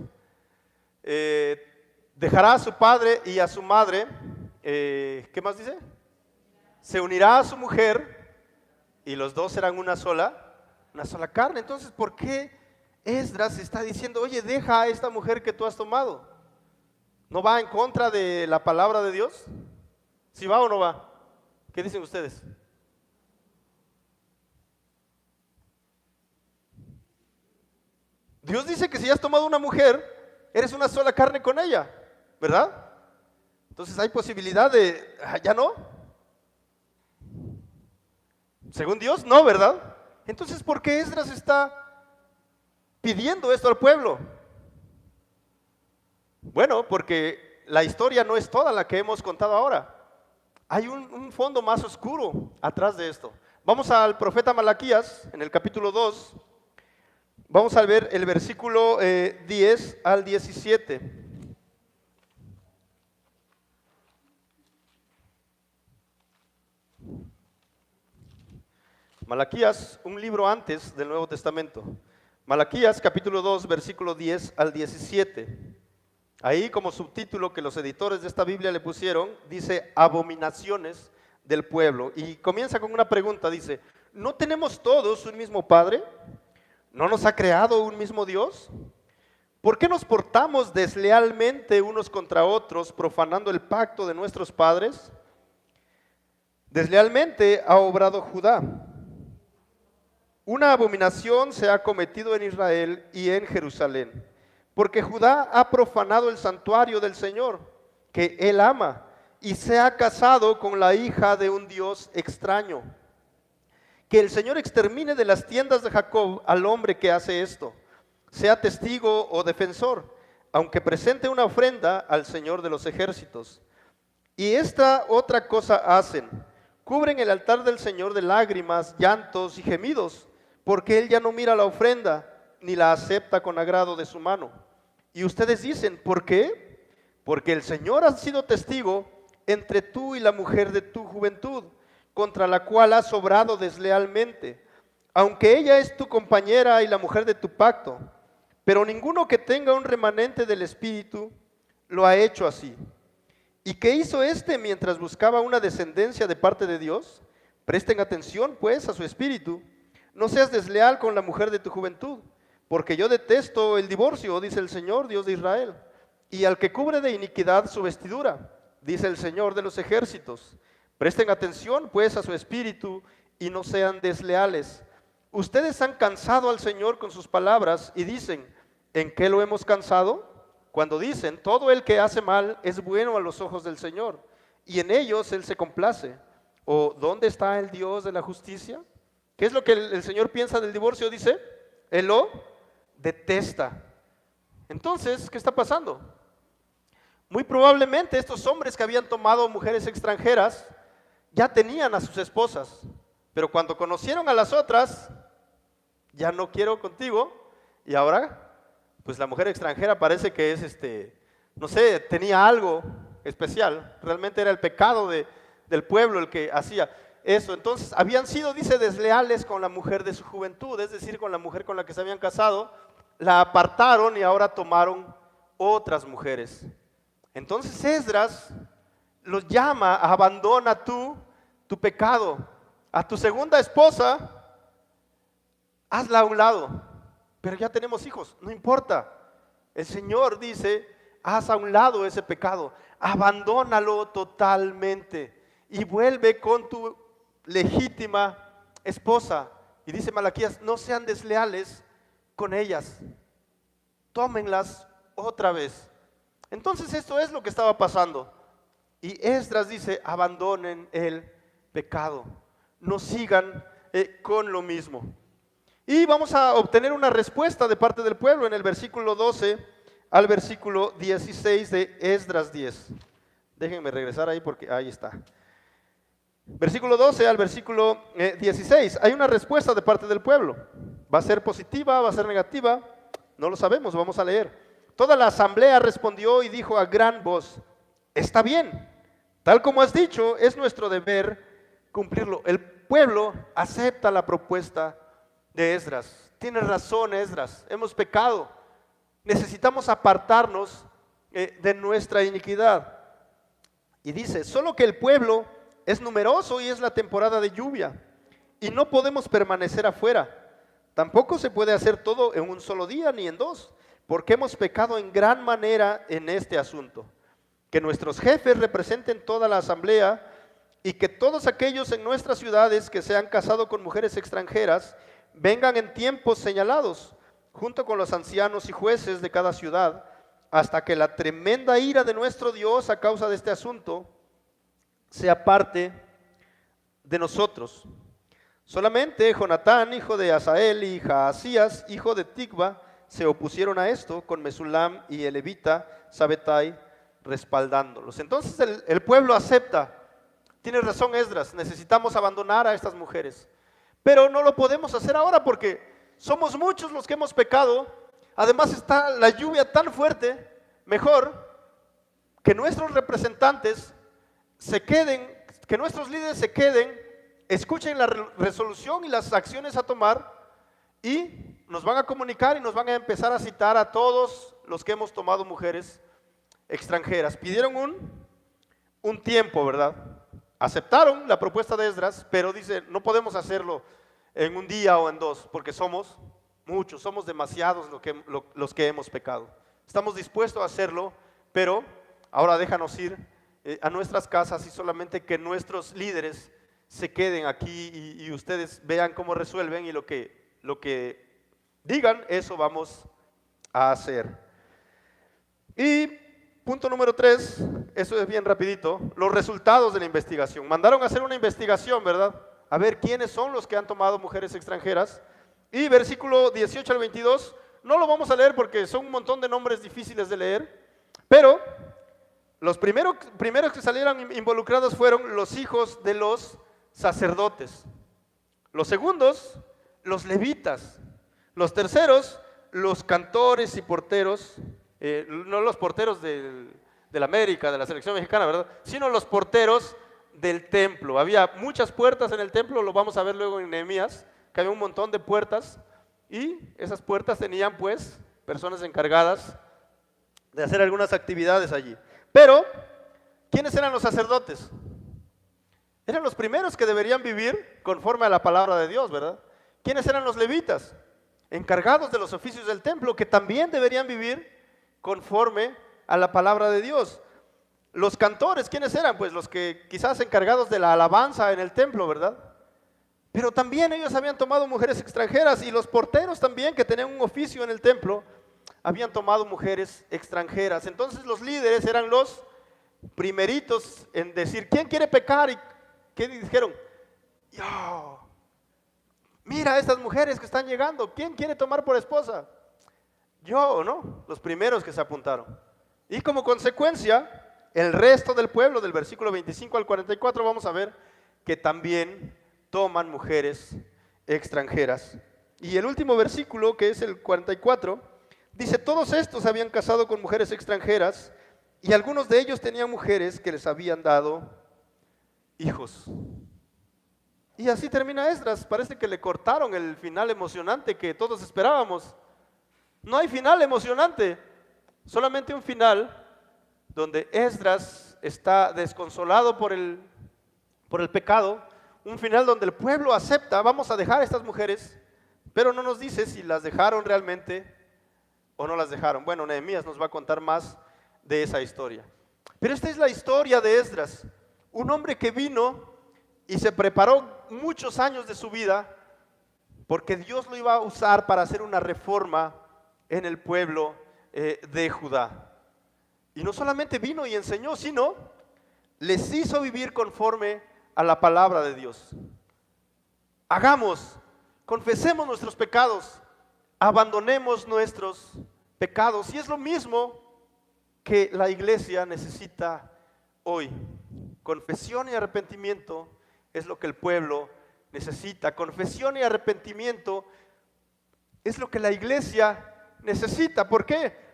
Dejará a su padre y a su madre, ¿qué más dice? Se unirá a su mujer y los dos serán una sola carne. Entonces, ¿por qué Esdras está diciendo, oye, deja a esta mujer que tú has tomado? ¿No va en contra de la palabra de Dios? ¿Sí va o no va? ¿Qué dicen ustedes? Dios dice que si has tomado una mujer, eres una sola carne con ella, ¿verdad? Entonces hay posibilidad de, ¿ya no? Según Dios, no, ¿verdad? Entonces, ¿por qué Esdras está pidiendo esto al pueblo? Bueno, porque la historia no es toda la que hemos contado ahora. Hay un fondo más oscuro atrás de esto. Vamos al profeta Malaquías, en el capítulo 2. Vamos a ver el versículo 10 al 17. Malaquías, un libro antes del Nuevo Testamento. Malaquías, capítulo 2, versículo 10 al 17. Ahí, como subtítulo que los editores de esta Biblia le pusieron, dice abominaciones del pueblo. Y comienza con una pregunta, dice, ¿no tenemos todos un mismo Padre? ¿No nos ha creado un mismo Dios? ¿Por qué nos portamos deslealmente unos contra otros, profanando el pacto de nuestros padres? Deslealmente ha obrado Judá. Una abominación se ha cometido en Israel y en Jerusalén, porque Judá ha profanado el santuario del Señor, que él ama, y se ha casado con la hija de un Dios extraño. Que el Señor extermine de las tiendas de Jacob al hombre que hace esto, sea testigo o defensor, aunque presente una ofrenda al Señor de los ejércitos. Y esta otra cosa hacen, cubren el altar del Señor de lágrimas, llantos y gemidos, porque Él ya no mira la ofrenda, ni la acepta con agrado de su mano. Y ustedes dicen, ¿por qué? Porque el Señor ha sido testigo entre tú y la mujer de tu juventud, contra la cual has obrado deslealmente, aunque ella es tu compañera y la mujer de tu pacto. Pero ninguno que tenga un remanente del Espíritu lo ha hecho así. ¿Y qué hizo éste mientras buscaba una descendencia de parte de Dios? Presten atención, pues, a su espíritu. No seas desleal con la mujer de tu juventud, porque yo detesto el divorcio, dice el Señor, Dios de Israel, y al que cubre de iniquidad su vestidura, dice el Señor de los ejércitos. Presten atención, pues, a su espíritu y no sean desleales. Ustedes han cansado al Señor con sus palabras y dicen, ¿En qué lo hemos cansado? Cuando dicen, todo el que hace mal es bueno a los ojos del Señor, y en ellos Él se complace. ¿O dónde está el Dios de la justicia? ¿Qué es lo que el Señor piensa del divorcio? Dice, Él lo detesta. Entonces, ¿qué está pasando? Muy probablemente estos hombres que habían tomado mujeres extranjeras ya tenían a sus esposas, pero cuando conocieron a las otras, ya no quiero contigo, y ahora pues la mujer extranjera parece que es, no sé, tenía algo especial. Realmente era el pecado del pueblo el que hacía eso. Entonces habían sido, dice, desleales con la mujer de su juventud, es decir, con la mujer con la que se habían casado, la apartaron y ahora tomaron otras mujeres. Entonces Esdras los llama, abandona tu pecado, a tu segunda esposa, hazla a un lado. Pero ya tenemos hijos, no importa. El Señor dice, haz a un lado ese pecado, abandónalo totalmente y vuelve con tu legítima esposa. Y dice Malaquías, no sean desleales con ellas, tómenlas otra vez. Entonces esto es lo que estaba pasando. Y Esdras dice, abandonen el pecado, no sigan con lo mismo. Y vamos a obtener una respuesta de parte del pueblo en el versículo 12 al versículo 16 de Esdras 10. Déjenme regresar ahí porque ahí está. Versículo 12 al versículo 16. Hay una respuesta de parte del pueblo. ¿Va a ser positiva? ¿Va a ser negativa? No lo sabemos, vamos a leer. Toda la asamblea respondió y dijo a gran voz, está bien, tal como has dicho, es nuestro deber cumplirlo. El pueblo acepta la propuesta de Esdras. Tienes razón, Esdras, hemos pecado, necesitamos apartarnos de nuestra iniquidad. Y dice, solo que el pueblo es numeroso y es la temporada de lluvia y no podemos permanecer afuera. Tampoco se puede hacer todo en un solo día ni en dos, porque hemos pecado en gran manera en este asunto. Que nuestros jefes representen toda la asamblea y que todos aquellos en nuestras ciudades que se han casado con mujeres extranjeras vengan en tiempos señalados, junto con los ancianos y jueces de cada ciudad, hasta que la tremenda ira de nuestro Dios a causa de este asunto se aparte de nosotros. Solamente Jonatán, hijo de Asael, y Jaasías, hijo de Ticva, se opusieron a esto, con Mesulam y el levita Sabetai respaldándolos. Entonces el pueblo acepta. Tienes razón, Esdras, necesitamos abandonar a estas mujeres. Pero no lo podemos hacer ahora porque somos muchos los que hemos pecado. Además está la lluvia tan fuerte. Mejor que nuestros representantes se queden, que nuestros líderes se queden, escuchen la resolución y las acciones a tomar y nos van a comunicar y nos van a empezar a citar a todos los que hemos tomado mujeres extranjeras. Pidieron un tiempo, ¿verdad? Aceptaron la propuesta de Esdras, pero dice, no podemos hacerlo en un día o en dos, porque somos muchos, somos demasiados los que hemos pecado. Estamos dispuestos a hacerlo, pero ahora déjanos ir a nuestras casas y solamente que nuestros líderes se queden aquí y ustedes vean cómo resuelven y lo que digan, eso vamos a hacer. Y punto número 3, eso es bien rapidito, los resultados de la investigación. Mandaron a hacer una investigación, ¿verdad? A ver quiénes son los que han tomado mujeres extranjeras. Y versículo 18 al 22, no lo vamos a leer porque son un montón de nombres difíciles de leer, pero los primeros que salieron involucrados fueron los hijos de los sacerdotes. Los segundos, los levitas. Los terceros, los cantores y porteros, no los porteros del América, de la selección mexicana, ¿verdad? Sino los porteros del templo. Había muchas puertas en el templo, lo vamos a ver luego en Nehemías, que había un montón de puertas y esas puertas tenían pues personas encargadas de hacer algunas actividades allí. Pero, ¿quiénes eran los sacerdotes? Eran los primeros que deberían vivir conforme a la palabra de Dios, ¿verdad? ¿Quiénes eran los levitas? Encargados de los oficios del templo, que también deberían vivir conforme a la palabra de Dios. Los cantores, ¿quiénes eran? Pues los que quizás encargados de la alabanza en el templo, ¿verdad? Pero también ellos habían tomado mujeres extranjeras y los porteros también, que tenían un oficio en el templo, habían tomado mujeres extranjeras. Entonces los líderes eran los primeritos en decir, ¿quién quiere pecar? ¿Y qué dijeron? Yo. Mira estas mujeres que están llegando, ¿quién quiere tomar por esposa? Yo, ¿no? Los primeros que se apuntaron. Y como consecuencia, el resto del pueblo, del versículo 25 al 44, vamos a ver que también toman mujeres extranjeras. Y el último versículo, que es el 44, dice, todos estos habían casado con mujeres extranjeras y algunos de ellos tenían mujeres que les habían dado hijos. Y así termina Esdras. Parece que le cortaron el final emocionante que todos esperábamos. No hay final emocionante, solamente un final donde Esdras está desconsolado por el pecado, un final donde el pueblo acepta, vamos a dejar a estas mujeres, pero no nos dice si las dejaron realmente o no las dejaron. Bueno, Nehemías nos va a contar más de esa historia. Pero esta es la historia de Esdras, un hombre que vino y se preparó muchos años de su vida porque Dios lo iba a usar para hacer una reforma en el pueblo de Judá. Y no solamente vino y enseñó, sino les hizo vivir conforme a la palabra de Dios. Confesemos nuestros pecados, abandonemos nuestros pecados. Y es lo mismo que la iglesia necesita hoy. Confesión y arrepentimiento es lo que el pueblo necesita. Confesión y arrepentimiento es lo que la iglesia necesita. ¿Por qué?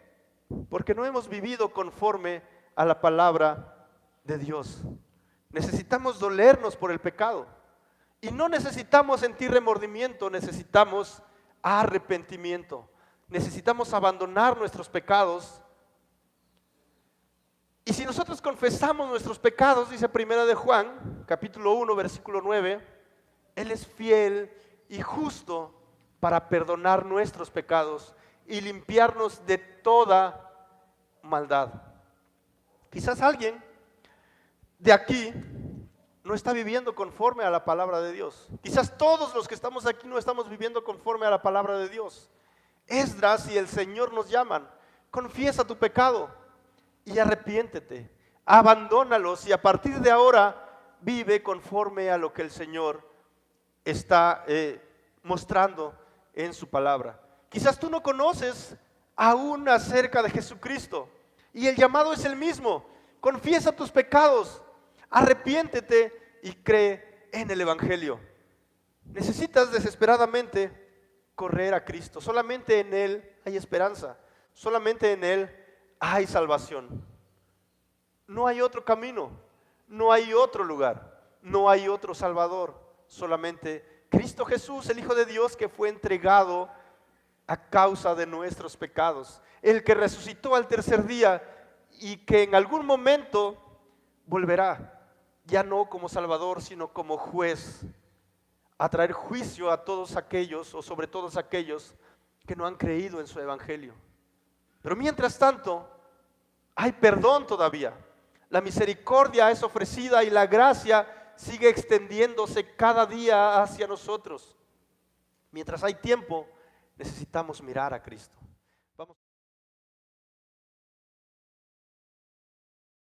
Porque no hemos vivido conforme a la palabra de Dios. Necesitamos dolernos por el pecado. Y no necesitamos sentir remordimiento, necesitamos arrepentimiento. Necesitamos abandonar nuestros pecados. Y si nosotros confesamos nuestros pecados, dice Primera de Juan, capítulo 1, versículo 9, Él es fiel y justo para perdonar nuestros pecados y limpiarnos de toda maldad. Quizás alguien de aquí no está viviendo conforme a la palabra de Dios. Quizás todos los que estamos aquí no estamos viviendo conforme a la palabra de Dios. Esdras y el Señor nos llaman, confiesa tu pecado y arrepiéntete, abandónalos y a partir de ahora vive conforme a lo que el Señor está mostrando en su palabra. Quizás tú no conoces aún acerca de Jesucristo y el llamado es el mismo, confiesa tus pecados, arrepiéntete y cree en el Evangelio. Necesitas desesperadamente correr a Cristo, solamente en Él hay esperanza, solamente en Él hay salvación. No hay otro camino, no hay otro lugar, no hay otro Salvador, solamente Cristo Jesús, el Hijo de Dios que fue entregado a causa de nuestros pecados, el que resucitó al tercer día y que en algún momento volverá, ya no como Salvador, sino como juez, a traer juicio a todos aquellos, o sobre todos aquellos que no han creído en su evangelio. Pero mientras tanto, hay perdón todavía. La misericordia es ofrecida y la gracia sigue extendiéndose cada día hacia nosotros. Mientras hay tiempo, necesitamos mirar a Cristo.